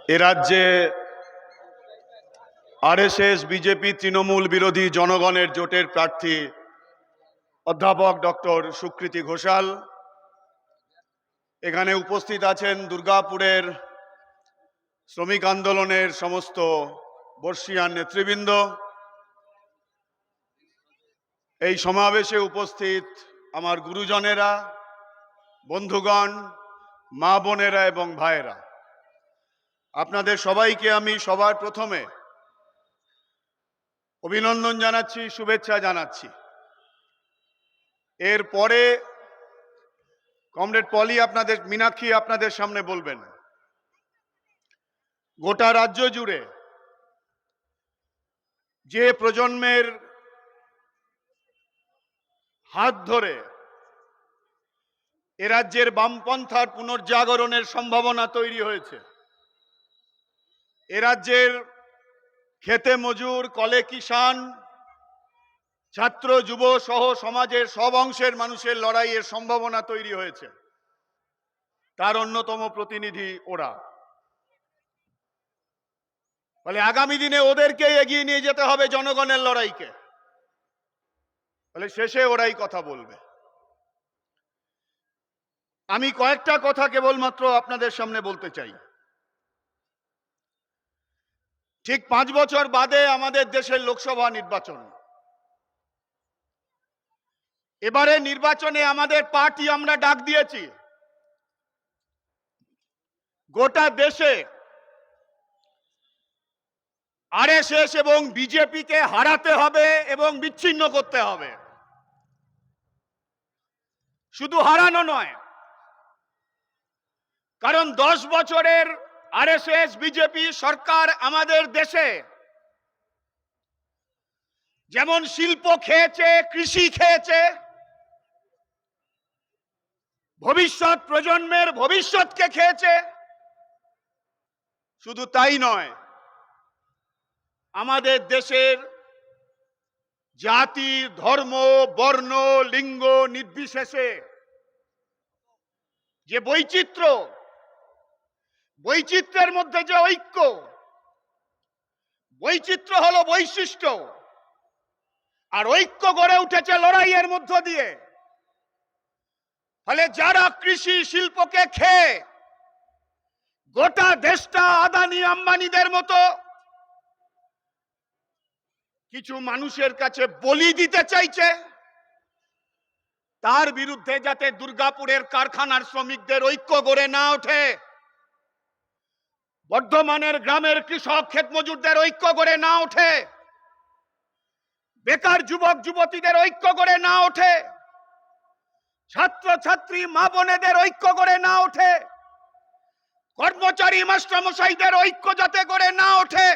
এ রাজ্যে RSS BJP Trinamool বিরোধী জনগণের জোটের প্রার্থী অধ্যাপক ডক্টর সুকৃতি ঘোষাল এখানে উপস্থিত আছেন। দুর্গাপুরের শ্রমিক আন্দোলনের সমস্ত বর্ষীয়ান নেতৃবৃন্দ, এই সমাবেশে উপস্থিত আমার গুরুজনেরা, বন্ধুগণ, মা বোনেরা এবং ভাইয়েরা, আপনাদের সবাইকে আমি সবার প্রথমে অভিনন্দন জানাচ্ছি, শুভেচ্ছা জানাচ্ছি। এরপরে কমরেড পলি মীনাক্ষী আপনাদের সামনে বলবেন। গোটা রাজ্য জুড়ে যে প্রজন্মের হাত ধরে এ রাজ্যের বামপন্থার পুনর্জাগরণের সম্ভাবনা তৈরি হয়েছে, এ রাজ্যের খেতে মজুর, কলে কিষান, ছাত্র যুব সহ সমাজের সব অংশের মানুষের লড়াইয়ের সম্ভাবনা তৈরি হয়েছে, তার অন্যতম প্রতিনিধি ওরা। ফলে আগামী দিনে ওদেরকে এগিয়ে নিয়ে যেতে হবে জনগণের লড়াইকে। ফলে শেষে ওরাই কথা বলবে। আমি কয়েকটা কথা কেবলমাত্র আপনাদের সামনে বলতে চাই। ঠিক 5 বছর বাদে আমাদের দেশের লোকসভা নির্বাচন। এবারে নির্বাচনে আমাদের পার্টি আমরা ডাক দিয়েছি গোটা দেশে আরএসএস এবং বিজেপিকে হারাতে হবে এবং বিচ্ছিন্ন করতে হবে। শুধু হারানো নয়, কারণ 10 বছরের আরএসএস বিজেপি সরকার আমাদের দেশে যেমন শিল্প খেয়েছে, কৃষি খেয়েছে, ভবিষ্যৎ প্রজন্মের ভবিষ্যৎকে খেয়েছে, শুধু তাই নয়, আমাদের দেশের জাতি, ধর্ম, বর্ণ, লিঙ্গ নির্বিশেষে যে বৈচিত্র্যের মধ্যে যে ঐক্য, বৈচিত্র্য হলো বৈশিষ্ট্য, আর ঐক্য গড়ে উঠেছে লড়াইয়ের মধ্য দিয়ে। ফলে যারা কৃষি শিল্পকে খেয়ে গোটা দেশটা আদানি আম্বানিদের মতো কিছু মানুষের কাছে বলি দিতে চাইছে, তার বিরুদ্ধে যাতে দুর্গাপুরের কারখানার শ্রমিকদের ঐক্য গড়ে না ওঠে, বর্ধমানের গ্রামের কৃষক ক্ষেত মজুরদের ঐক্য গড়ে না ওঠে, বেকার যুবক যুবতীদের ঐক্য গড়ে না ওঠে, ছাত্র ছাত্রী মা বোনেদের ঐক্য গড়ে না ওঠে, কর্মচারী মাস্টারমশাইদের ঐক্য যাতে গড়ে না ওঠে,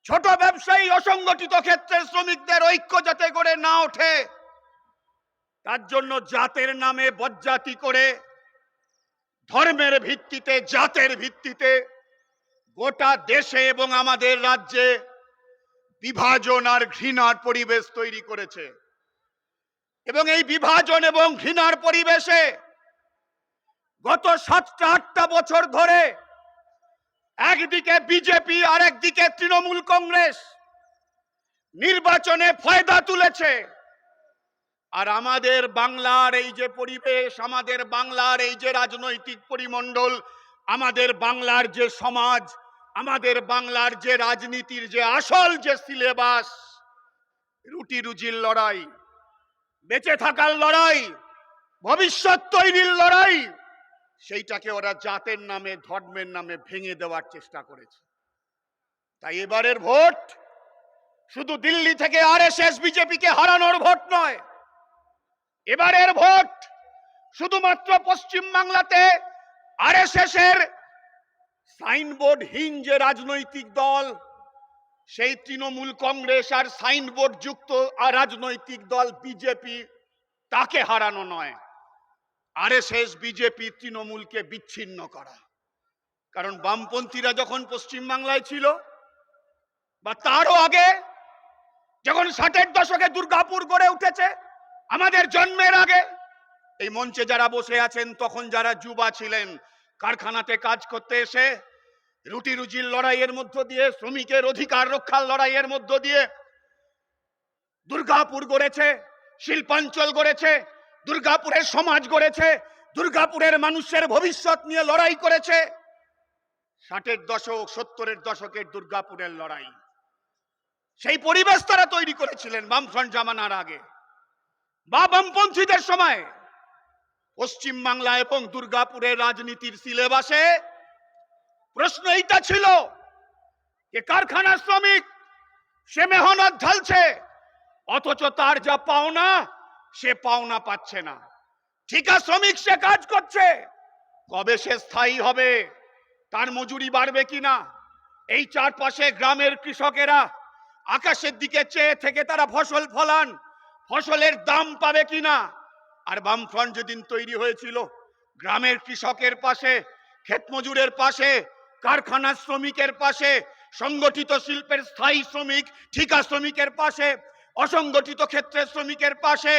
ছোট ব্যবসায়ী অসংগঠিত ক্ষেত্রের শ্রমিকদের ঐক্য যাতে গড়ে না ওঠে, তার জন্য জাতের নামে বজ্জাতি করে, ধর্মের ভিত্তিতে, জাতের ভিত্তিতে গোটা দেশে এবং আমাদের রাজ্যে বিভাজন আর ঘৃণার পরিবেশ তৈরি করেছে। এবং এই বিভাজন এবং ঘৃণার পরিবেশে গত 7-8টা বছর ধরে একদিকে বিজেপি আর একদিকে তৃণমূল কংগ্রেস নির্বাচনে ফায়দা তুলেছে। আর আমাদের বাংলার এই যে পরিবেশ, আমাদের বাংলার এই যে রাজনৈতিক পরিমণ্ডল, আমাদের বাংলার যে সমাজ, আমাদের বাংলার যে রাজনীতির যে আসল যে সিলেবাস, রুটি রুজির লড়াই, বেঁচে থাকার লড়াই, ভবিষ্যৎ তৈরির লড়াই, সেইটাকে ওরা জাতের নামে, ধর্মের নামে ভেঙে দেওয়ার চেষ্টা করেছে। তাই এবারের ভোট শুধু দিল্লি থেকে আরএসএস বিজেপিকে হারানোর ভোট নয়, এবারের ভোট শুধুমাত্র পশ্চিম বাংলাতে আরএসএস এর সাইনবোর্ডহীন যে রাজনৈতিক দল, সেই তৃণমূল কংগ্রেস আর সাইনবোর্ড যুক্ত রাজনৈতিক দল বিজেপি, তাকে হারানো নয়, আরএসএস বিজেপি তৃণমূলকে বিচ্ছিন্ন করা। কারণ বামপন্থীরা যখন পশ্চিম বাংলায় ছিল, বা তারও আগে যখন 60-এর দশকে দুর্গাপুর গড়ে উঠেছে, আমাদের জন্মের আগে, এই মঞ্চে যারা বসে আছেন তখন যারা যুবা ছিলেন, কারখানাতে কাজ করতে এসে রুটি রুজির লড়াইয়ের মধ্য দিয়ে, শ্রমিকের অধিকার রক্ষার লড়াইয়ের মধ্য দিয়ে দুর্গাপুর গড়েছে, শিল্পাঞ্চল গড়েছে, দুর্গাপুরের সমাজ গড়েছে, দুর্গাপুরের মানুষের ভবিষ্যৎ নিয়ে লড়াই করেছে। 60-এর দশক 70-এর দশকের দুর্গাপুরের লড়াই, সেই পরিবেশ তারা তৈরি করেছিলেন বামফ্রন্ট জামানার আগে বা বামপন্থীদের সময়। পশ্চিম বাংলা এবং দুর্গাপুরের রাজনীতির সিলেবাসে প্রশ্ন এইটা ছিল যে কারখানা শ্রমিক সে মেহনত ঢালছে, অথচ তার যা পাওনা সে পাওনা পাচ্ছে না। ঠিকা শ্রমিক সে কাজ করছে, কবে সে স্থায়ী হবে, তার মজুরি বাড়বে কিনা, এই চারপাশে গ্রামের কৃষকেরা আকাশের দিকে চেয়ে থেকে তারা ফসল ফলান, ফসলের দাম পাবে কিনা। আর বামফ্রন্ট যেদিন তৈরি হয়েছিল, গ্রামের কৃষকের পাশে, ক্ষেত মজুরের পাশে, কারখানার শ্রমিকের পাশে, সংগঠিত শিল্পের স্থায়ী শ্রমিক ঠিকা শ্রমিকের পাশে, অসংগঠিত ক্ষেত্রের শ্রমিকের পাশে।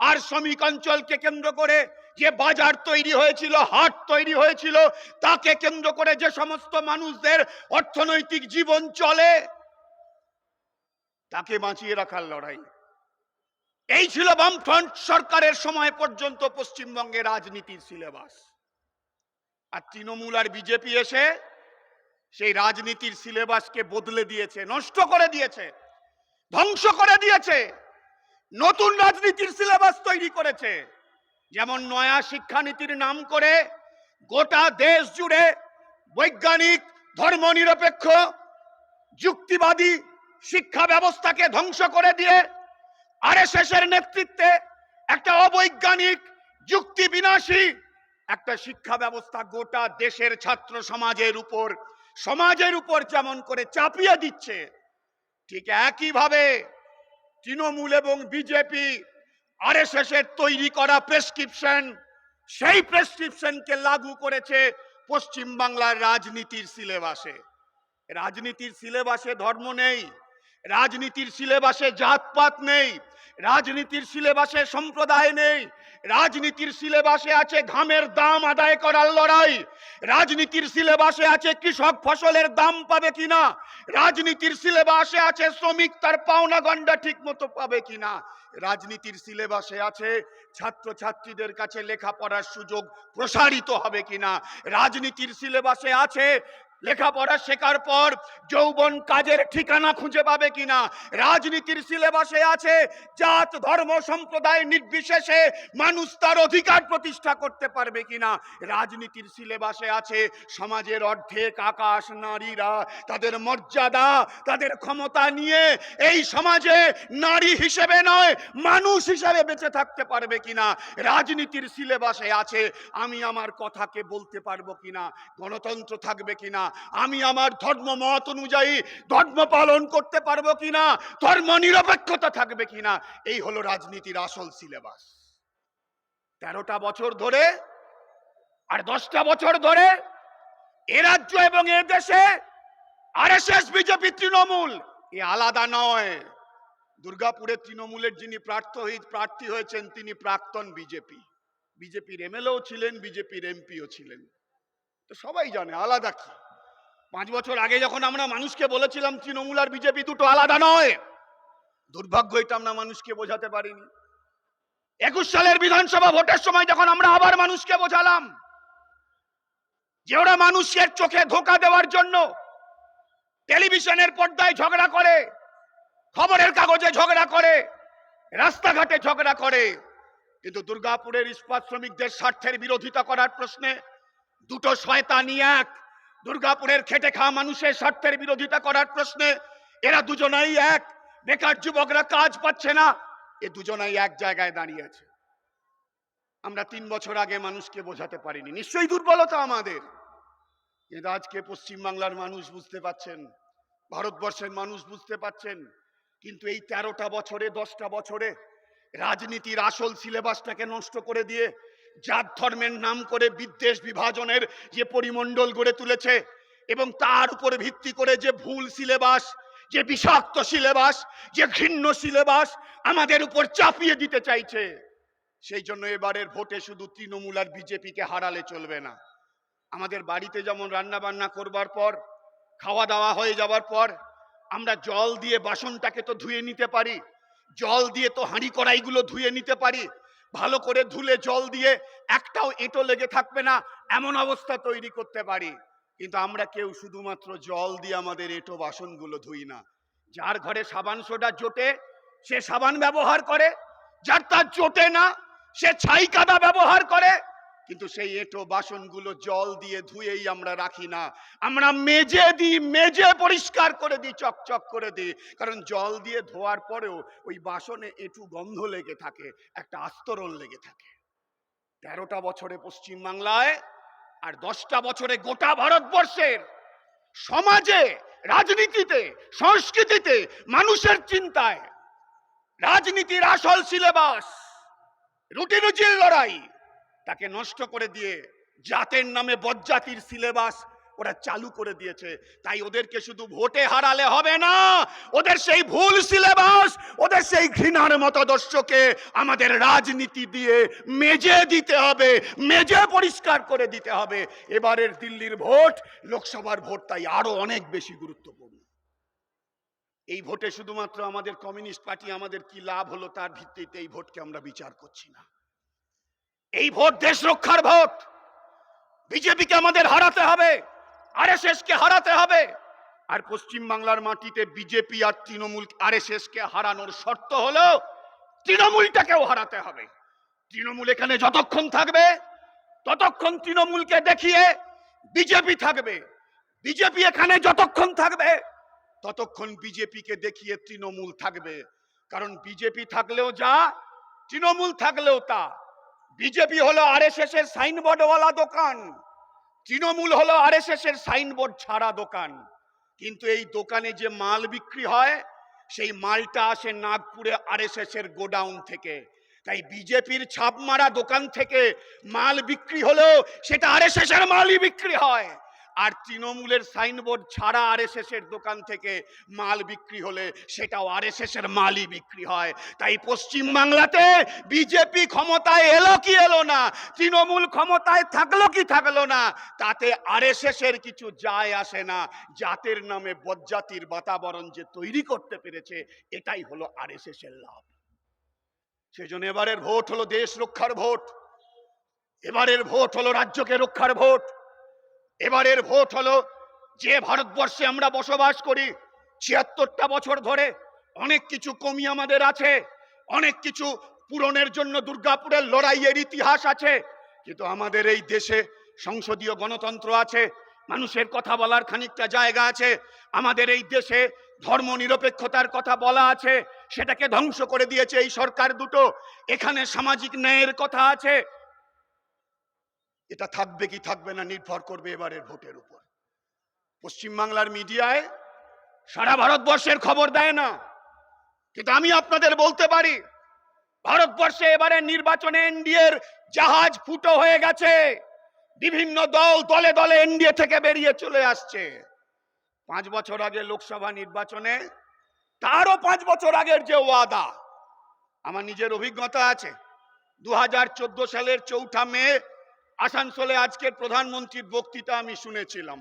আর শ্রমিক অঞ্চলকে কেন্দ্র করে যে বাজার তৈরি হয়েছিল, হাট তৈরি হয়েছিল, তাকে কেন্দ্র করে যে সমস্ত মানুষদের অর্থনৈতিক জীবন চলে, তাকে বাঁচিয়ে রাখার লড়াই। এই ছিল বামফ্রন্ট সরকারের সময় পর্যন্ত পশ্চিমবঙ্গের রাজনীতির সিলেবাস। আর তৃণমূল আর বিজেপি এসে সেই রাজনীতির সিলেবাসকে বদলে দিয়েছে, নষ্ট করে দিয়েছে, ধ্বংস করে দিয়েছে। নতুন রাজনীতির সিলেবাস তৈরি করেছে। যেমন নয়া শিক্ষানীতির নাম করে গোটা দেশ জুড়ে বৈজ্ঞানিক, ধর্মনিরপেক্ষ, যুক্তিবাদী শিক্ষা ব্যবস্থাকে ধ্বংস করে দিয়ে আরএসএস এর নেতৃত্বে একটা অবৈজ্ঞানিক, যুক্তি বিনাশী একটা শিক্ষা ব্যবস্থা গোটা দেশের ছাত্র সমাজের উপর যেমন করে চাপিয়ে দিচ্ছে, ঠিক একইভাবে তৃণমূল এবং বিজেপি আরএসএস এর তৈরি করা প্রেসক্রিপশন, সেই প্রেসক্রিপশনকে লাগু করেছে পশ্চিম বাংলার রাজনীতির সিলেবাসে। রাজনীতির সিলেবাসে ধর্ম নেই, রাজনীতির সিলেবাসে জাতপাত নেই, রাজনীতির সিলেবাসে সম্প্রদায় নেই, রাজনীতির সিলেবাসে আছে ঘামের দাম আদায় করার লড়াই, রাজনীতির সিলেবাসে আছে কৃষক ফসলের দাম পাবে কিনা, রাজনীতির সিলেবাসে আছে শ্রমিক তার পাওনা গন্ডা ঠিক মতো পাবে কিনা, রাজনীতির সিলেবাসে আছে ছাত্রছাত্রীদের কাছে লেখাপড়ার সুযোগ প্রসারিত হবে কিনা, রাজনীতির সিলেবাসে আছে লেখাপড়া শেখার পর যৌবন কাজের ঠিকানা খুঁজে পাবে কিনা, রাজনীতির সিলেবাসে আছে জাত ধর্ম সম্প্রদায় নির্বিশেষে মানুষ তার অধিকার প্রতিষ্ঠা করতে পারবে কিনা, রাজনীতির সিলেবাসে আছে সমাজের অর্ধেক আকাশ নারীরা তাদের মর্যাদা, তাদের ক্ষমতা নিয়ে এই সমাজে নারী হিসেবে নয় মানুষ হিসেবে বেঁচে থাকতে পারবে কিনা, রাজনীতির সিলেবাসে আছে আমি আমার কথাকে বলতে পারবো কিনা, গণতন্ত্র থাকবে কিনা, আমি আমার ধর্ম মত অনুযায়ী ধর্ম পালন করতে পারবো কিনা, ধর্ম নিরপেক্ষতা থাকবে কিনা। এই হলো রাজনীতির আসল সিলেবাস। 13টা বছর ধরে আর 10টা বছর ধরে এ রাজ্য এবং এ দেশে আরএসএস, বিজেপি, তৃণমূল এ আলাদা নয়। দুর্গাপুরে তৃণমূলের যিনি প্রার্থী হয়েছেন তিনি প্রাক্তন বিজেপির এমএলএও ছিলেন, বিজেপির এমপিও ছিলেন। তো সবাই জানে আলাদা কি। 5 বছর আগে যখন আমরা মানুষকে বলেছিলাম তৃণমূল আর বিজেপি দুটো আলাদা নয়, দুর্ভাগ্য এটা আমরা মানুষকে বোঝাতে পারিনি। 21 সালের বিধানসভা ভোটের সময় যখন আমরা আবার মানুষকে বোঝালাম যে ওরা মানুষের চোখে ধোঁকা দেওয়ার জন্য টেলিভিশনের পর্দায় ঝগড়া করে, খবরের কাগজে ঝগড়া করে, রাস্তাঘাটে ঝগড়া করে, কিন্তু দুর্গাপুরের ইস্পাত শ্রমিকদের স্বার্থের বিরোধিতা করার প্রশ্নে দুটো শয়তানি এক। দুর্গাপুরের খেটে খাওয়া মানুষের স্বার্থের বিরোধিতা করার প্রশ্নে এরা দুজনাই এক। বেকার যুবকরা কাজ পাচ্ছে না, এ দুজনাই এক জায়গায় দাঁড়িয়ে আছে। আমরা 3 বছর আগে মানুষকে বোঝাতে পারিনি, নিশ্চয়ই দুর্বলতা আমাদের, কিন্তু আজকে পশ্চিমবাংলার মানুষ বুঝতে পাচ্ছেন, ভারতবর্ষের মানুষ বুঝতে পাচ্ছেন। কিন্তু এই 13টা বছরে 10টা বছরে রাজনীতির আসল সিলেবাসটাকে নষ্ট করে দিয়ে জাত ধর্মের নাম করে বিদ্বেষ বিভাজনের যে পরিমণ্ডল গড়ে তুলেছে এবং তার উপরে ভিত্তি করে যে ভুল সিলেবাস, যে বিষাক্ত সিলেবাস, যে ঘৃণ্য সিলেবাস আমাদের উপর চাপিয়ে দিতে চাইছে, সেই জন্য এবারের ভোটে শুধু তৃণমূল আর বিজেপিকে হারালে চলবে না। আমাদের বাড়িতে যেমন রান্না বান্না করবার পর খাওয়া দাওয়া হয়ে যাওয়ার পর আমরা জল দিয়ে বাসনটাকে তো ধুয়ে নিতে পারি, জল দিয়ে তো হাঁড়ি কড়াইগুলো ধুয়ে নিতে পারি, ভালো করে ধুলে জল দিয়ে একটাও এঁটো লেগে থাকবে না এমন অবস্থা তৈরি করতে পারি। কিন্তু আমরা কেউ শুধুমাত্র জল দিয়ে আমাদের এঁটো বাসনগুলো ধুই না। যার ঘরে সাবান সোডা জোটে সে সাবান ব্যবহার করে, যার তার জোটে না সে ছাই কাদা ব্যবহার করে, কিন্তু সেই এঁটো বাসনগুলো জল দিয়ে ধুয়েই আমরা রাখি না, আমরা মেজে দিই, মেজে পরিষ্কার করে দিই, চকচক করে দিই। কারণ জল দিয়ে ধোয়ার পরেও ওই বাসনে একটু গন্ধ লেগে থাকে, একটা আস্তরণ লেগে থাকে। 13টা বছরে পশ্চিমবাংলায় আর 10টা বছরে গোটা ভারতবর্ষের সমাজে, রাজনীতিতে, সংস্কৃতিতে, মানুষের চিন্তায় রাজনীতির আসল সিলেবাস রুটি রুজির লড়াই তাকে নষ্ট করে দিয়ে জাতের নামে বজ্জাতির সিলেবাস ওরা চালু করে দিয়েছে। তাই ওদেরকে শুধু ভোটে হারালে হবে না, ওদের সেই ভুল সিলেবাস, ওদের সেই ঘৃণার মতাদর্শকে আমাদের রাজনীতি দিয়ে মেজে দিতে হবে, মেজে পরিষ্কার করে দিতে হবে। এবারের দিল্লির ভোট লোকসভার ভোট, তাই আরো অনেক বেশি গুরুত্বপূর্ণ। এই ভোটে শুধুমাত্র আমাদের কমিউনিস্ট পার্টি আমাদের কি লাভ হলো তার ভিত্তিতে এই ভোটকে আমরা বিচার করছি না। এই ভোট দেশ রক্ষার ভোট। বিজেপিকে আমাদের হারাতে হবে, আরএসএস কে হারাতে হবে। আর পশ্চিম বাংলার মাটিতে বিজেপি আর তৃণমূল, আরএসএস কে হারানোর শর্ত হলো তৃণমূলটাকেও হারাতে হবে। তৃণমূল এখানে যতক্ষণ থাকবে ততক্ষণ তৃণমূলকে দেখিয়ে বিজেপি থাকবে, বিজেপি এখানে যতক্ষণ থাকবে ততক্ষণ বিজেপিকে দেখিয়ে তৃণমূল থাকবে। কারণ বিজেপি থাকলেও যা, তৃণমূল থাকলেও তা। বিজেপি হলো আরএসএস এর সাইনবোর্ডওয়ালা দোকান, তৃণমূল হলো আরএসএস এর সাইনবোর্ড ছাড়া দোকান। কিন্তু এই দোকানে যে মাল বিক্রি হয় সেই মালটা আসে নাগপুরে আরএসএস এর গোডাউন থেকে। তাই বিজেপির ছাপ মারা দোকান থেকে মাল বিক্রি হলেও সেটা আরএসএস এর মালই বিক্রি হয়। আর তৃণমূলের সাইনবোর্ড ছাড়া আরএসএস এর দোকান থেকে মাল বিক্রি হলে সেটাও আরএসএস এর মালই বিক্রি হয়। তাই পশ্চিম বাংলাতে বিজেপি ক্ষমতায় এলো কি এলো না, তৃণমূল ক্ষমতায় থাকলো কি থাকলো না, তাতে আরএসএস এর কিছু যায় আসে না। জাতের নামে বজ্জাতির বাতাবরণ যে তৈরি করতে পেরেছে এটাই হলো আরএসএস এর লাভ। সেজন্য এবারের ভোট হলো দেশ রক্ষার ভোট, এবারের ভোট হলো রাজ্যকে রক্ষার ভোট, এবারের ভোট হলো যে ভারতবর্ষে আমরা বসবাস করি ৭৬টা বছর ধরে অনেক কিছু কমি আমাদের আছে, অনেক কিছু পূরণের জন্য দুর্গাপুরের লড়াইয়ের ইতিহাস আছে, কিন্তু আমাদের এই দেশে সংসদীয় গণতন্ত্র আছে, মানুষের কথা বলার খানিকটা জায়গা আছে, আমাদের এই দেশে ধর্ম নিরপেক্ষতার কথা বলা আছে, সেটাকে ধ্বংস করে দিয়েছে এই সরকার দুটো। এখানে সামাজিক ন্যায়ের কথা আছে। এটা থাকবে কি থাকবে না নির্ভর করবে এবারের ভোটের উপর। পশ্চিমবাংলার মিডিয়ায় সারা ভারতবর্ষের খবর দেয় না, কিন্তু আমি আপনাদের বলতে পারি ভারতবর্ষে এবারে নির্বাচনে এনডিএর জাহাজ ফুটো হয়ে গেছে। বিভিন্ন দল দলে দলে এনডিএ থেকে বেরিয়ে চলে আসছে। 5 বছর আগে লোকসভা নির্বাচনে তারও 5 বছর আগের যে ওয়াদা, আমার নিজের অভিজ্ঞতা আছে। 2014 সালের 4 মে আসানসোলে আজকের প্রধানমন্ত্রীর বক্তৃতা আমি শুনেছিলাম।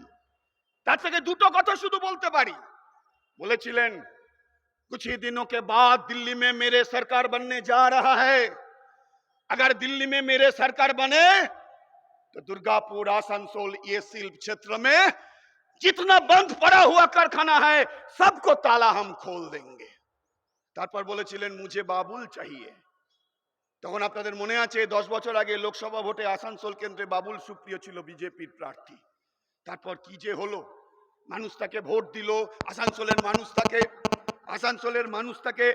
তার থেকে দুটো কথা শুধু বলতে পারি। বলেছিলেন कुछ ही दिनों के बाद दिल्ली में मेरे सरकार बनने जा रहा है, अगर दिल्ली में मेरे सरकार बने तो दुर्गापुर आसनसोल ये शिल्प क्षेत्र में जितना बंद पड़ा हुआ कारखाना है सबको ताला हम खोल देंगे। তারপর বলেছিলেন মুঝে বাবুল চাহিए। তখন আপনাদের মনে আছে 10 বছর আগে লোকসভা ভোটে আসানসোল কেন্দ্রে বাবুল সুপ্রিয় ছিল বিজেপির প্রার্থী। তারপর কি যে হলো, মানুষ তাকে ভোট দিল, আসানসোলের মানুষ তাকে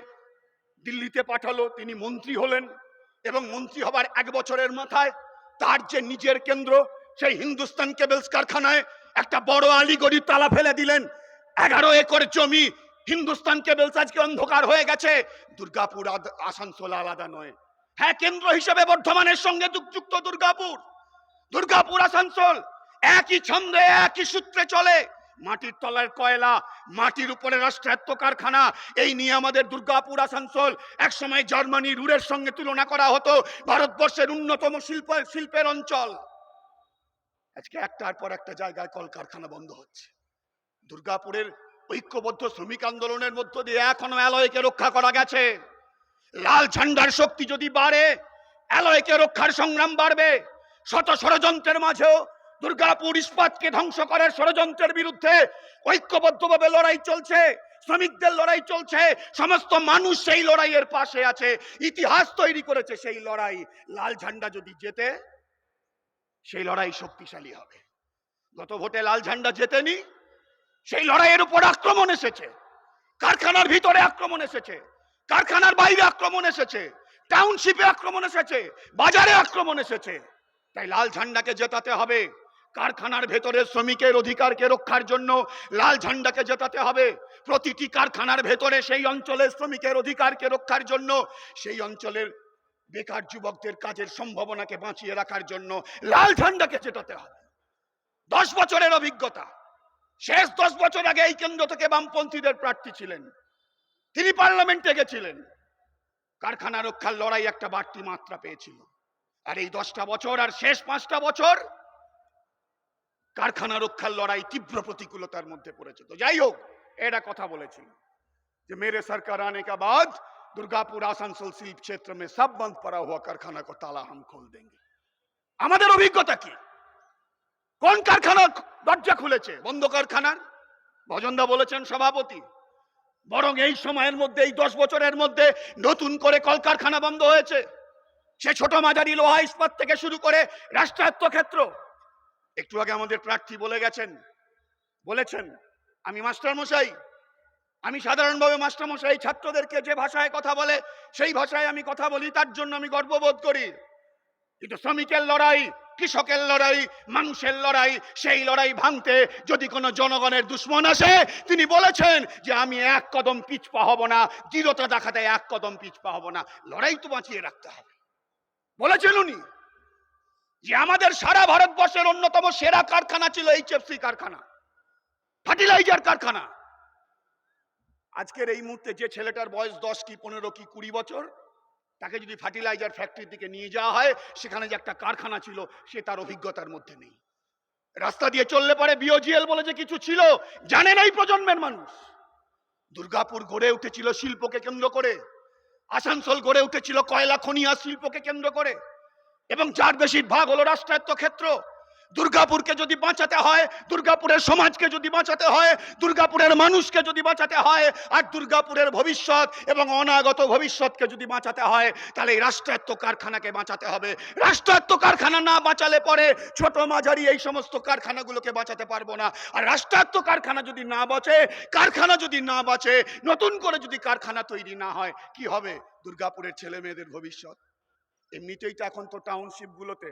দিল্লিতে পাঠালো, তিনি মন্ত্রী হলেন এবং মন্ত্রী হবার 1 বছরের মাথায় তার যে নিজের কেন্দ্র সেই হিন্দুস্তান কেবলস কারখানায় একটা বড় আলিগড়ি তালা ফেলে দিলেন। 11 একর জমি হিন্দুস্তান কেবলস আজকে অন্ধকার হয়ে গেছে। দুর্গাপুর আসানসোল আলাদা নয়, হ্যাঁ কেন্দ্র হিসেবে বর্ধমানের সঙ্গে যুক্ত দুর্গাপুর আসানসোল একই ছন্দে একই সূত্রে চলে। মাটির তলার কয়লা, মাটির উপরে রাষ্ট্রায়ত্ত কারখানা, এই নিয়ে আমাদের দুর্গাপুর আসানসোল একসময় জার্মানি রুরের সঙ্গে তুলনা করা হতো, ভারতবর্ষের অন্যতম শিল্পের অঞ্চল। আজকে একটার পর একটা জায়গায় কলকারখানা বন্ধ হচ্ছে। দুর্গাপুরের ঐক্যবদ্ধ শ্রমিক আন্দোলনের মধ্য দিয়ে এখনো অ্যালয়কে রক্ষা করা গেছে। লাল ঝান্ডার শক্তি যদি বাড়ে, অ্যালয়কে রক্ষার সংগ্রাম বাড়বে। শত ষড়যন্ত্রের মাঝেও দুর্গাপুর ইস্পাতকে ধ্বংস করার ষড়যন্ত্রের বিরুদ্ধে ঐক্যবদ্ধভাবে লড়াই চলছে, শ্রমিকদের লড়াই চলছে, সমস্ত মানুষ সেই লড়াইয়ের পাশে আছে, ইতিহাস তৈরি করেছে সেই লড়াই। লাল ঝান্ডা যদি জেতে, সেই লড়াই শক্তিশালী হবে। গত ভোটে লাল ঝান্ডা জেতেনি, সেই লড়াইয়ের উপর আক্রমণ এসেছে, কারখানার ভিতরে আক্রমণ এসেছে, কারখানার বাইরে আক্রমণ এসেছে, টাউনশিপে আক্রমণ এসেছে, বাজারে আক্রমণ এসেছে। তাই লাল ঝান্ডাকে জেতাতে হবে। কারখানার ভেতরে শ্রমিকের অধিকারকে রক্ষার জন্য লাল ঝান্ডাকে জেতাতে হবে। প্রতিটি কারখানার ভেতরে সেই অঞ্চলের শ্রমিকের অধিকারকে রক্ষার জন্য, সেই অঞ্চলের বেকার যুবকদের কাজের সম্ভাবনাকে বাঁচিয়ে রাখার জন্য লাল ঝান্ডাকে জেতাতে হবে। 10 বছরের অভিজ্ঞতা, শেষ 10 বছর আগে এই কেন্দ্র থেকে বামপন্থীদের প্রার্থী ছিলেন, তিনি পার্লামেন্টে গেছিলেন। কারখানা রক্ষার লড়াই একটা বাড়তি মাত্রা পেয়েছিল। আর এই 10টা বছর আর শেষ 5টা বছর কারখানা রক্ষার লড়াই তীব্র প্রতিকূলতার মধ্যে পড়েছে। তো যাই হোক, এটা কথা বলেছিল যে मेरे सरकार आने के बाद दुर्गापुर आसनसोल शिल्प क्षेत्र में सब बंद पड़ा हुआ कारखाना को ताला हम खोल देंगे। আমাদের অভিজ্ঞতা কি? কোন কারখানা দরজা খুলেছে বন্ধ কারখানার? ভজনদা বলেছেন সভাপতি, বরং এই সময়ের মধ্যে, এই 10 বছরের মধ্যে নতুন করে কলকারখানা বন্ধ হয়েছে। সে ছোট মাঝারি লোহা ইস্পাত থেকে শুরু করে রাষ্ট্রায়ত্ত ক্ষেত্র। একটু আগে আমাদের প্রার্থী বলেছেন আমি মাস্টারমশাই, আমি সাধারণভাবে মাস্টারমশাই ছাত্রদেরকে যে ভাষায় কথা বলে সেই ভাষায় আমি কথা বলি, তার জন্য আমি গর্ববোধ করি। কিন্তু শ্রমিকের লড়াই, কৃষকের লড়াই, মানুষের লড়াই, সেই লড়াই ভাঙতে যদি কোনো জনগণের দুশ্মন আসে, তিনি বলেছেন যে আমি এক কদম পিছপা হব না, দৃঢ়তা দেখাতে এক কদম পিছপা হব না। লড়াই তো বাঁচিয়ে রাখতে হবে। বলেছেন উনি যে আমাদের সারা ভারতবর্ষের অন্যতম সেরা কারখানা ছিল এইচএফসি কারখানা, ফার্টিলাইজার কারখানা। আজকের এই মুহূর্তে যে ছেলেটার বয়স 10 কি 15 কি 20 বছর, তাকে যদি ফার্টিলাইজার ফ্যাক্টরির দিকে নিয়ে যাওয়া হয়, সেখানে যে একটা কারখানা ছিল সে তার অভিজ্ঞতার মধ্যে নেই। রাস্তা দিয়ে চললে পরে বিওজিএল বলে যে কিছু ছিল জানে না এই প্রজন্মের মানুষ। দুর্গাপুর গড়ে উঠেছিল শিল্পকে কেন্দ্র করে, আসানসোল গড়ে উঠেছিল কয়লা খনিয়া শিল্পকে কেন্দ্র করে, এবং যার বেশিরভাগ হলো রাষ্ট্রায়ত্ত ক্ষেত্র। দুর্গাপুরকে যদি বাঁচাতে হয়, দুর্গাপুরের সমাজকে যদি বাঁচাতে হয়, দুর্গাপুরের মানুষকে যদি বাঁচাতে হয়, আর দুর্গাপুরের ভবিষ্যৎ এবং অনাগত ভবিষ্যৎকে যদি বাঁচাতে হয়, তাহলে এই রাষ্ট্রায়ত্ত কারখানাকে বাঁচাতে হবে। রাষ্ট্রায়ত্ত কারখানা না বাঁচালে পরে ছোট মাঝারি এই সমস্ত কারখানাগুলোকে বাঁচাতে পারবো না। আর রাষ্ট্রায়ত্ত কারখানা যদি না বাঁচে, নতুন করে যদি কারখানা তৈরি না হয়, কি হবে দুর্গাপুরের ছেলে মেয়েদের ভবিষ্যৎ? এমনিতেই তো এখন তো টাউনশিপ গুলোতে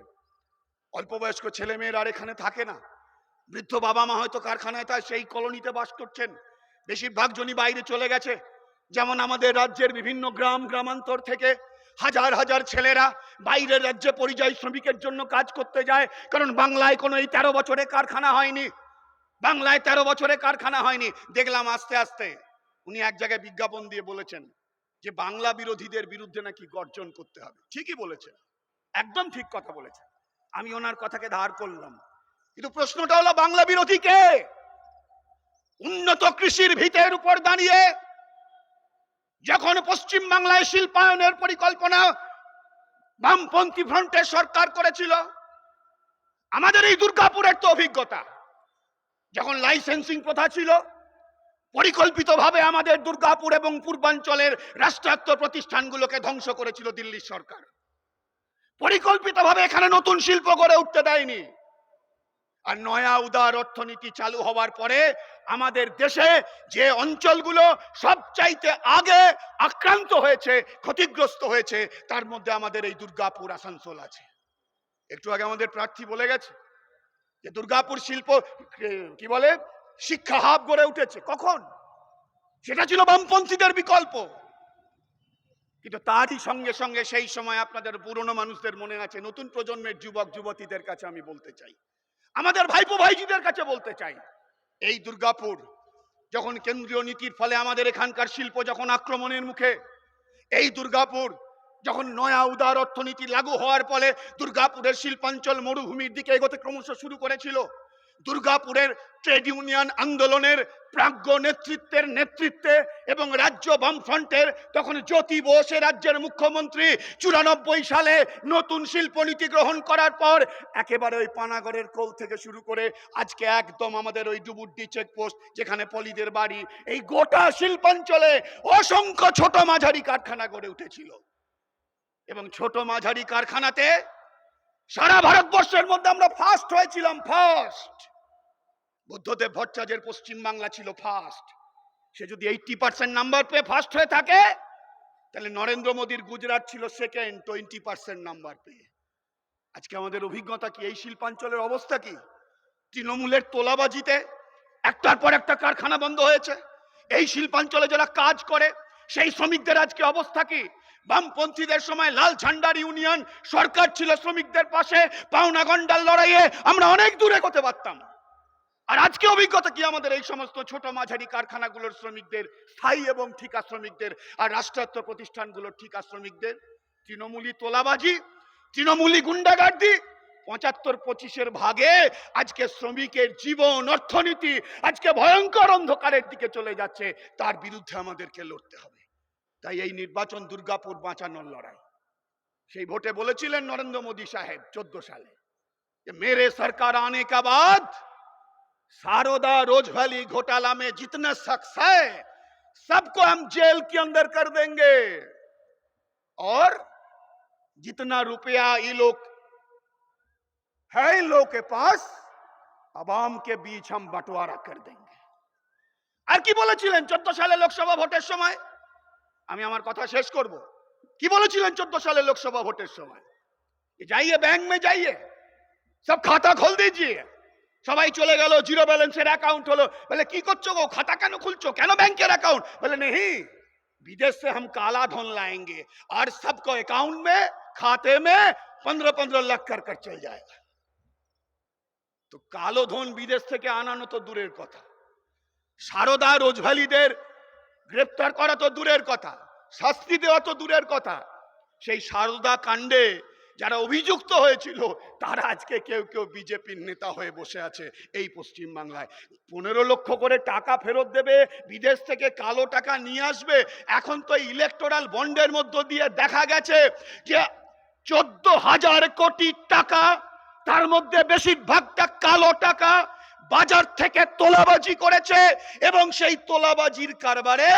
অল্প বয়স্ক ছেলে মেয়েরা আর এখানে থাকে না। বৃদ্ধ বাবা মা হয়তো কারখানায় তাই সেই কলোনিতে বাস করছেন, বেশিরভাগ জনই বাইরে চলে গেছে। যেমন আমাদের রাজ্যের বিভিন্ন গ্রামান্তর থেকে হাজার হাজার ছেলেরা বাইরের রাজ্যে পরিযায়ী শ্রমিকের জন্য কাজ করতে যায়, কারণ বাংলায় কোনো এই 13 বছরে কারখানা হয়নি। বাংলায় 13 বছরে কারখানা হয়নি। দেখলাম আস্তে আস্তে উনি এক জায়গায় বিজ্ঞাপন দিয়ে বলেছেন যে বাংলা বিরোধীদের বিরুদ্ধে নাকি গর্জন করতে হবে। ঠিকই বলেছেন, একদম ঠিক কথা বলেছেন, আমি ওনার কথাকে ধার করলাম। কিন্তু প্রশ্নটা হলো বাংলা বিরোধী কে? উন্নত কৃষির ভিতের উপর দাঁড়িয়ে যখন পশ্চিম বাংলায় শিল্পায়নের পরিকল্পনা বামপন্থী ফ্রন্টের সরকার করেছিল, আমাদের এই দুর্গাপুরের তো অভিজ্ঞতা, যখন লাইসেন্সিং প্রথা ছিল, পরিকল্পিতভাবে আমাদের দুর্গাপুর এবং পূর্বাঞ্চলের রাষ্ট্রায়ত্ত প্রতিষ্ঠানগুলোকে ধ্বংস করেছিল দিল্লির সরকার। পরিকল্পিতভাবে এখানে নতুন শিল্প গড়ে উঠতে দেয়নি। আর নয়া উদার অর্থনীতি চালু হওয়ার পরে আমাদের দেশে যে অঞ্চলগুলো সবচাইতে আগে আক্রান্ত হয়েছে, ক্ষতিগ্রস্ত হয়েছে, তার মধ্যে আমাদের এই দুর্গাপুর আসানসোল আছে। একটু আগে আমাদের প্রার্থী বলে গেছে যে দুর্গাপুর শিল্প কি বলে শিক্ষা হাব গড়ে উঠেছে। কখন? সেটা ছিল বামপন্থীদের বিকল্প। কিন্তু তারই সঙ্গে সঙ্গে সেই সময় আপনাদের পুরনো মানুষদের মনে আছে, নতুন প্রজন্মের যুবক যুবতীদের কাছে আমি বলতে চাই, আমাদের ভাইপো ভাইজিদের কাছে বলতে চাই, এই দুর্গাপুর যখন কেন্দ্রীয় নীতির ফলে আমাদের এখানকার শিল্প যখন আক্রমণের মুখে, এই দুর্গাপুর যখন নয়া উদার অর্থনীতি লাগু হওয়ার ফলে দুর্গাপুরের শিল্পাঞ্চল মরুভূমির দিকে এগোতে ক্রমশ শুরু করেছিল, দুর্গাপুরের ট্রেড ইউনিয়ন আন্দোলনের প্রাজ্ঞ নেতৃত্বের নেতৃত্বে এবং রাজ্য বামফ্রন্টের তখন জ্যোতি বোস রাজ্যের মুখ্যমন্ত্রী 94 সালে নতুন শিল্পনীতি গ্রহণ করার পর একেবারে ওই পানাগড়ের কোল থেকে শুরু করে আজকে একদম আমাদের ওই ডুবুড্ডি চেকপোস্ট যেখানে পলিদের বাড়ি, এই গোটা শিল্পাঞ্চলে অসংখ্য ছোট মাঝারি কারখানা গড়ে উঠেছিল। এবং ছোট মাঝারি কারখানাতে সারা ভারতবর্ষের মধ্যে আমরা ফার্স্ট হয়েছিলাম, ফার্স্ট। বুদ্ধদেব ভট্টাচার্যের পশ্চিম বাংলা ছিল ফার্স্ট। সে যদি 80% নাম্বার পেয়ে ফার্স্ট হয়ে থাকে, তাহলে নরেন্দ্র মোদীর গুজরাট ছিল সেকেন্ড, 20% নাম্বার পেয়ে। আজকে আমাদের অভিজ্ঞতা কি? এই শিল্পাঞ্চলের অবস্থা কি? তৃণমূলের তোলাবাজিতে একটার পর একটা কারখানা বন্ধ হয়েছে। এই শিল্পাঞ্চলে যারা কাজ করে সেই শ্রমিকদের আজকে অবস্থা কি? বামপন্থীদের সময় লাল ঝান্ডার ইউনিয়ন সরকার ছিল শ্রমিকদের পাশে, পাওনা গন্ডার লড়াইয়ে আমরা অনেক দূরে করতে পারতাম। আর আজকে অভিজ্ঞতা কি আমাদের এই সমস্ত ছোট মাঝারি কারখানাগুলোর শ্রমিকদের, স্থায়ী এবং ঠিকা শ্রমিকদের, আর রাষ্ট্রায়ত্ত প্রতিষ্ঠানগুলোর ঠিকা শ্রমিকদের? তৃণমূলী তোলাবাজি, তৃণমূলী গুন্ডাগার্দি, 75-25 ভাগে আজকে শ্রমিকের জীবন, অর্থনীতি আজকে ভয়ঙ্কর অন্ধকারের দিকে চলে যাচ্ছে। তার বিরুদ্ধে আমাদেরকে লড়তে হবে। তাই এই নির্বাচন দুর্গাপুর বাঁচানোর লড়াই। সেই ভোটে বলেছিলেন নরেন্দ্র মোদী সাহেব 14 সালে যে মেরে সরকার आने का बाद सारोदा रोजभैली घोटाला में जितने शख्स है सबको हम जेल के अंदर कर देंगे और जितना रुपया ये लोग है इन लोग के पास आवाम के बीच हम बंटवारा कर देंगे। আর কি বলেছিলেন 14 সালে লোকসভা ভোটের সময়? আমি আমার কথা শেষ করব। কি বলেছিলেন 14 সালে লোকসভা ভোটের সময়? जाइए बैंक में जाइए, सब खाता खोल दीजिए। সবাই চলে গেল, জিরো ব্যালেন্সের অ্যাকাউন্ট হলো। বলে কি করছো গো, খাতা কেন খুলছো, কেন ব্যাংকের অ্যাকাউন্ট? বলে नहीं, विदेश से हम काला धन लाएंगे और सबको अकाउंट में, खाते में 15-15 लाख कर चल जाएगा। তো কালো ধন বিদেশ থেকে আনানো তো দূরের কথা, সারদা রোজভ্যালিদের গ্রেপ্তার করা তো দূরের কথা, শাস্তি দেওয়া তো দূরের কথা। সেই সারদা কাণ্ডে যারা অভিযুক্ত হয়েছিল তারা আজকে কেউ কেউ বিজেপির নেতা হয়ে বসে আছে এই পশ্চিম বাংলায়। 15 লক্ষ করে টাকা ফেরত দেবে, বিদেশ থেকে কালো টাকা নিয়ে আসবে। এখন তো ইলেকটোরাল বন্ডের মধ্য দিয়ে দেখা গেছে যে 14,000 কোটি টাকা, তার মধ্যে বেশিরভাগটা কালো টাকা বাজার থেকে তোলাবাজি করেছে এবং সেই তোলাবাজির কারবারে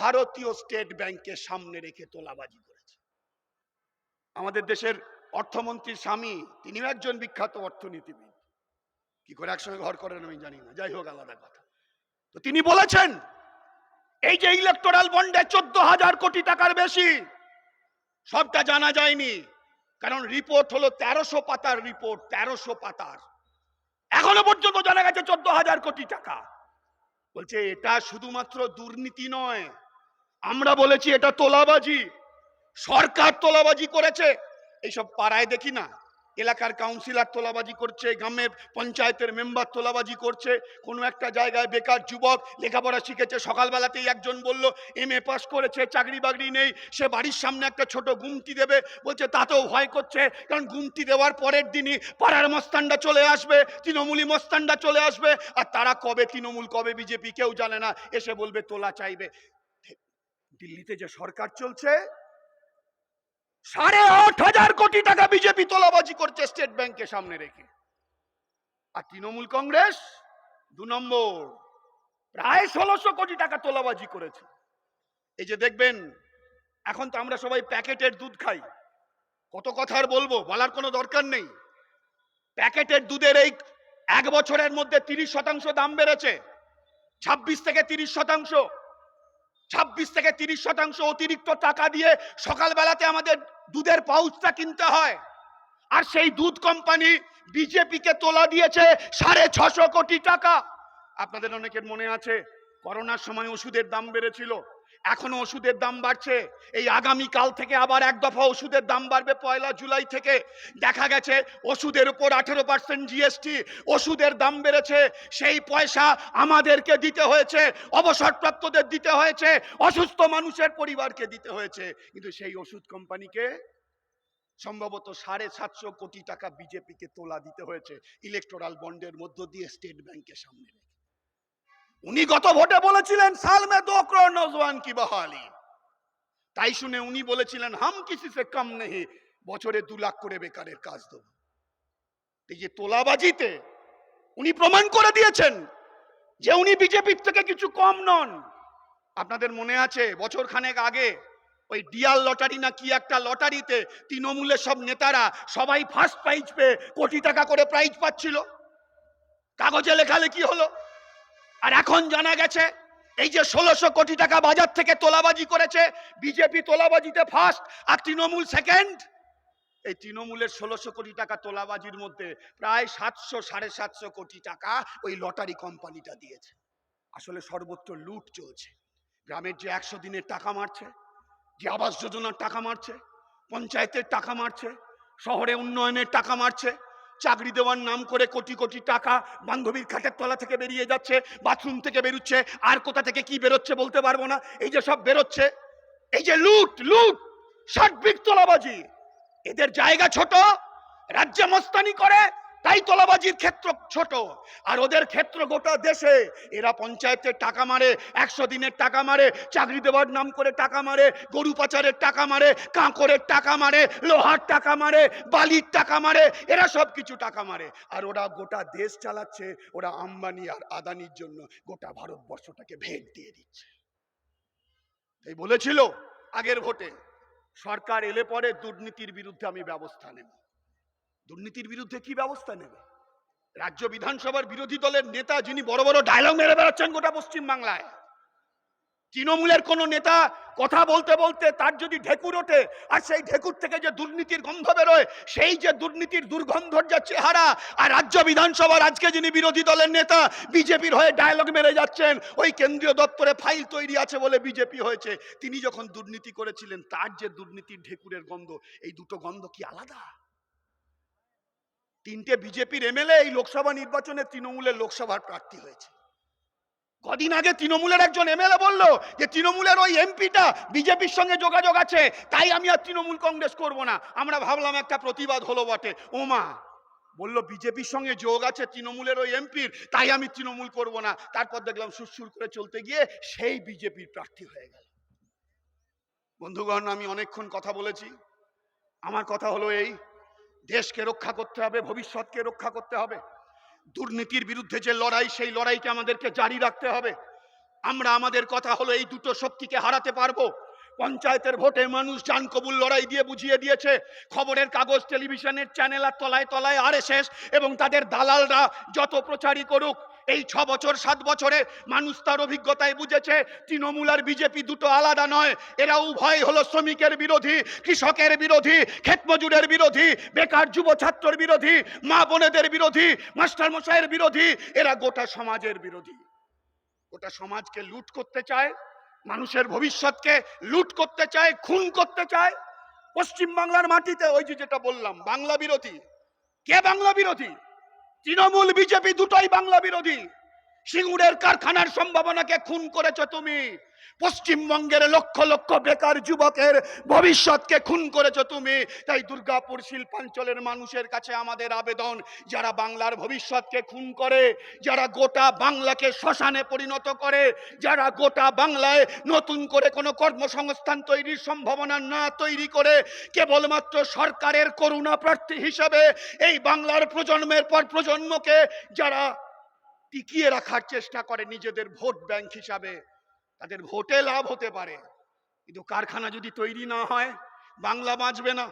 ভারতীয় স্টেট ব্যাংকের সামনে রেখে তোলাবাজি করেছে। আমাদের দেশের অর্থমন্ত্রী স্বামী, তিনিও একজন বিখ্যাত অর্থনীতিবিদ। কি করে একসঙ্গে ঘর করেন আমি জানি না, যাই হোক আলাদা কথা। তো তিনি বলেছেন এই যে ইলেকটোরাল বন্ডে 14,000 কোটি টাকার বেশি, সবটা জানা যায়নি, কারণ রিপোর্ট হলো 1300 পাতার রিপোর্ট, 1300 পাতার। এখনো পর্যন্ত জানা গেছে 14,000 কোটি টাকা। বলছে এটা শুধুমাত্র দুর্নীতি নয়, আমরা বলেছি এটা তোলাবাজি, সরকার তোলাবাজি করেছে। এইসব পাড়ায় দেখি না, এলাকার কাউন্সিলর তোলাবাজি করছে, গ্রামের পঞ্চায়েতের মেম্বার তোলাবাজি করছে। কোনো একটা জায়গায় বেকার যুবক লেখাপড়া শিখেছে, সকালবেলাতেই একজন বলল MA পাস করেছে, চাকরি বাকরি নেই, সে বাড়ির সামনে একটা ছোট গুমটি দেবে। বলছে তাতেও ভয় করছে, কারণ গুমটি দেওয়ার পরের দিনই পাড়ার মস্তানরা চলে আসবে, তৃণমূলী মস্তানরা চলে আসবে, আর তারা কবে তৃণমূল কবে বিজেপি কেউ জানে না, এসে বলবে তোলা চাইবে। দিল্লিতে যে সরকার চলছে, 8,500 কোটি টাকা বিজেপি তোলাবাজি করছে স্টেট ব্যাংকের সামনে রেখে। আর তৃণমূল কংগ্রেস 2 নম্বর, প্রায় 1600 কোটি টাকা তোলাবাজি করেছে। এই যে দেখবেন, এখন তো আমরা সবাই প্যাকেটের দুধ খাই, কত কথা আর বলবো, বলার কোনো দরকার নেই। প্যাকেটের দুধের এই 1 বছরের মধ্যে 30% দাম বেড়েছে, 26 থেকে 30%। 26 থেকে 30% অতিরিক্ত টাকা দিয়ে সকালবেলাতে আমাদের দুধের পাউচটা কিনতে হয়। আর সেই দুধ কোম্পানি বিজেপিকে তোলা দিয়েছে 650 কোটি টাকা। আপনাদের অনেকের মনে আছে করোনার সময় ওষুধের দাম বেড়েছিল, এখনো ওষুধের দাম বাড়ছে। এই আগামী কাল থেকে আবার এক দফা ওষুধের দাম বাড়বে 1 জুলাই থেকে। দেখা গেছে ওষুধের উপর 18% জিএসটি, ওষুধের দাম বেড়েছে। সেই পয়সা আমাদেরকে দিতে হয়েছে, অবসরপ্রাপ্তদের দিতে হয়েছে, অসুস্থ মানুষের পরিবারকে দিতে হয়েছে। কিন্তু সেই ওষুধ কোম্পানিকে সম্ভবত 750 কোটি টাকা বিজেপিকে তোলা দিতে হয়েছে ইলেকটোরাল বন্ডের মধ্য দিয়ে স্টেট ব্যাংকের সামনে রেখে। উনি গত ভোটে বলেছিলেন সাল মে 2 করোড় নওজওয়ান কি বহালি, তাই শুনে উনি বলেছিলেন হাম কিসি সে কম নেই, বছরে 2 লাখ করে বেকারের কাজ দেব। এই যে তোলাবাজিতে উনি প্রমাণ করে দিয়েছেন যে উনি বিজেপির থেকে কিছু কম নন। আপনাদের মনে আছে বছর খানেক আগে ওই ডিয়ার লটারি না কি একটা লটারিতে তৃণমূলের সব নেতারা সবাই ফার্স্ট প্রাইজ পেয়ে কোটি টাকা করে প্রাইজ পাচ্ছিল, কাগজে লেখালেখি হলো। আর এখন জানা গেছে এই যে 1600 কোটি টাকা বাজার থেকে তোলাবাজি করেছে, বিজেপি তোলাবাজিতে ফার্স্ট আর তৃণমূল সেকেন্ড। এই তৃণমূলের 1600 কোটি টাকা তোলাবাজির মধ্যে প্রায় 700-750 কোটি টাকা ওই লটারি কোম্পানিটা দিয়েছে। আসলে সর্বত্র লুট চলছে। গ্রামের যে 100 দিনের টাকা মারছে, যে আবাস যোজনার টাকা মারছে, পঞ্চায়েতের টাকা মারছে, শহরে উন্নয়নের টাকা মারছে, চাকরি দেওয়ার নাম করে কোটি কোটি টাকা বান্ধবীর খাটের তলা থেকে বেরিয়ে যাচ্ছে, বাথরুম থেকে বেরোচ্ছে, আর কোথা থেকে কি বেরোচ্ছে বলতে পারবো না। এই যে সব বেরোচ্ছে, এই যে লুট লুট সার্বিক তোলাবাজি, এদের জায়গা ছোট, রাজ্যে মস্তানি করে, তাই তোলাবাজির ক্ষেত্র ছোট। আর ওদের ক্ষেত্র গোটা দেশে। এরা পঞ্চায়েতের টাকা মারে, 100 দিনের টাকা মারে, চাকরি দেওয়ার নাম করে টাকা মারে, গরু পাচারের টাকা মারে, কাঁকরের টাকা মারে, লোহার টাকা মারে, বালির টাকা মারে, এরা সব কিছু টাকা মারে। আর ওরা গোটা দেশ চালাচ্ছে। ওরা আম্বানি আর আদানির জন্য গোটা ভারতবর্ষটাকে ভেট দিয়ে দিচ্ছে। এই বলেছিল আগের ভোটে সরকার এলে পরে দুর্নীতির বিরুদ্ধে আমি ব্যবস্থা নেব। দুর্নীতির বিরুদ্ধে কি ব্যবস্থা নেবে? রাজ্য বিধানসভার বিরোধী দলের নেতা যিনি বড় বড় ডায়লগ মেরে বেড়াচ্ছেন গোটা পশ্চিম বাংলায়, তৃণমূলের কোন নেতা কথা বলতে বলতে তার যদি ঢেকুর ওঠে, আর সেই ঢেকুর থেকে যে দুর্নীতির গন্ধ বেরোয়, সেই যে দুর্নীতির দুর্গন্ধর যা চেহারা, আর রাজ্য বিধানসভার আজকে যিনি বিরোধী দলের নেতা বিজেপির হয়ে ডায়লগ মেরে যাচ্ছেন, ওই কেন্দ্রীয় দপ্তরে ফাইল তৈরি আছে বলে বিজেপি হয়েছে, তিনি যখন দুর্নীতি করেছিলেন তার যে দুর্নীতির ঢেকুরের গন্ধ, এই দুটো গন্ধ কি আলাদা? 3টে বিজেপির এমএলএ এই লোকসভা নির্বাচনে তৃণমূলের লোকসভার প্রার্থী হয়েছে। কদিন আগে তৃণমূলের একজন এমএলএ বলল যে তৃণমূলের ওই এমপিটা বিজেপির সঙ্গে যোগাযোগ আছে, তাই আমি আর তৃণমূল কংগ্রেস করব না। আমরা ভাবলাম একটা প্রতিবাদ হলো বটে। ওমা, বলল বিজেপির সঙ্গে যোগ আছে তৃণমূলের ওই এমপির, তাই আমি তৃণমূল করব না। তারপর দেখলাম সুরসুর করে চলতে গিয়ে সেই বিজেপির প্রার্থী হয়ে গেল। বন্ধুগণ, আমি অনেকক্ষণ কথা বলেছি। আমার কথা হলো এই, দেশকে রক্ষা করতে হবে, ভবিষ্যৎকে রক্ষা করতে হবে। দুর্নীতির বিরুদ্ধে যে লড়াই, সেই লড়াইকে আমাদেরকে জারি রাখতে হবে। আমরা আমাদের কথা হলো এই দুটো শক্তিকে হারাতে পারবো। পঞ্চায়েতের ভোটে মানুষ জান কবুল লড়াই দিয়ে বুঝিয়ে দিয়েছে। খবরের কাগজ, টেলিভিশনের চ্যানেল আর তলায় তলায় আরএসএস এবং তাদের দালালরা যত প্রচারই করুক, এই 6 বছর 7 বছরে মানুষ তার অভিজ্ঞতায় বুঝেছে তৃণমূল আর বিজেপি দুটো আলাদা নয়। এরা উভয় হলো শ্রমিকের বিরোধী, কৃষকের বিরোধী, ক্ষেতমজুরের বিরোধী, বেকার যুব ছাত্রের বিরোধী, মা বোনেদের বিরোধী, মাস্টার মশাইয়ের বিরোধী। এরা গোটা সমাজের বিরোধী। গোটা সমাজকে লুট করতে চায়, মানুষের ভবিষ্যৎকে লুট করতে চায়, খুন করতে চায়। পশ্চিম বাংলার মাটিতে ওই যে যেটা বললাম, বাংলা বিরোধী। কে বাংলা বিরোধী? তৃণমূল বিজেপি দুটোই বাংলা বিরোধী। সিঙ্গুরের কারখানার সম্ভাবনাকে খুন করেছো তুমি। পশ্চিমবঙ্গের লক্ষ লক্ষ বেকার যুবকের ভবিষ্যৎকে খুন করেছো তুমি। তাই দুর্গাপুর শিল্পাঞ্চলের মানুষের কাছে আমাদের আবেদন, যারা বাংলার ভবিষ্যৎকে খুন করে, যারা গোটা বাংলাকে শ্মশানে পরিণত করে, যারা গোটা বাংলায় নতুন করে কোনো কর্মসংস্থান তৈরির সম্ভাবনা না তৈরি করে কেবলমাত্র সরকারের করুণা প্রার্থী হিসেবে এই বাংলার প্রজন্মের পর প্রজন্মকে যারা টিকিয়ে রাখার চেষ্টা করে নিজেদের ভোট ব্যাংক হিসাবে, তাদের ভোটে লাভ হতে পারে, কিন্তু কারখানা যদি তৈরি না হয় বাংলা বাঁচবে না।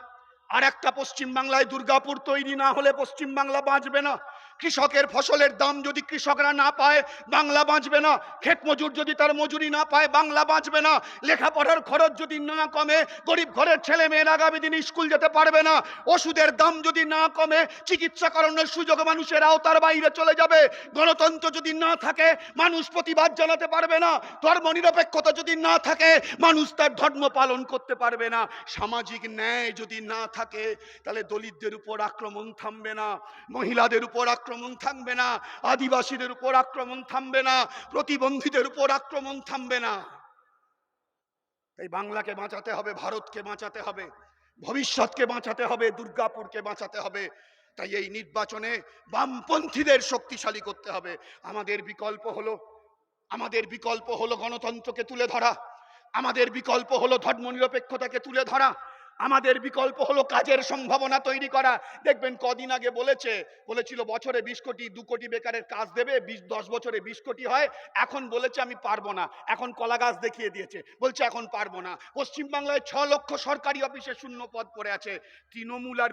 আর একটা পশ্চিম বাংলায় দুর্গাপুর তৈরি না হলে পশ্চিম বাংলা বাঁচবে না। কৃষকের ফসলের দাম যদি কৃষকরা না পায় বাংলা বাঁচবে না। ক্ষেত মজুর যদি তার মজুরি না পায় বাংলা বাঁচবে না। লেখাপড়ার খরচ যদি না কমে গরিব ঘরের ছেলে মেয়েরা আগামী দিনে স্কুল যেতে পারবে না। ওষুধের দাম যদি না কমে চিকিৎসা করানোর সুযোগ মানুষের আওতার বাইরে চলে যাবে। গণতন্ত্র যদি না থাকে মানুষ প্রতিবাদ জানাতে পারবে না। ধর্ম নিরপেক্ষতা যদি না থাকে মানুষ তার ধর্ম পালন করতে পারবে না। সামাজিক ন্যায় যদি না থাকে তাহলে দলিতদের উপর আক্রমণ থামবে না, মহিলাদের উপর আক্রমণ থামবে না, আদিবাসীদের উপর আক্রমণ থামবে না, প্রতিবন্ধীদের উপর আক্রমণ থামবে না। তাই বাংলাকে বাঁচাতে হবে, ভারতকে বাঁচাতে হবে। ভবিষ্যৎকে বাঁচাতে হবে, দুর্গাপুরকে বাঁচাতে হবে। তাই এই নির্বাচনে বামপন্থীদের শক্তিশালী করতে হবে। আমাদের বিকল্প হলো গণতন্ত্রকে তুলে ধরা, আমাদের বিকল্প হলো ধর্মনিরপেক্ষতাকে তুলে ধরা, আমাদের বিকল্প হলো কাজের সম্ভাবনা তৈরি করা। দেখবেন কদিন আগে বলেছিল বছরে 20 কোটি 2 কোটি বেকারের কাজ দেবে, 10 বছরে 20 কোটি হয়। এখন বলেছে আমি পারবো না, এখন কলা গাছ দেখিয়ে দিয়েছে, বলছে এখন পারবো না। পশ্চিমবাংলায় 6 লক্ষ সরকারি অফিসে শূন্য পদ পড়ে আছে। তৃণমূল আর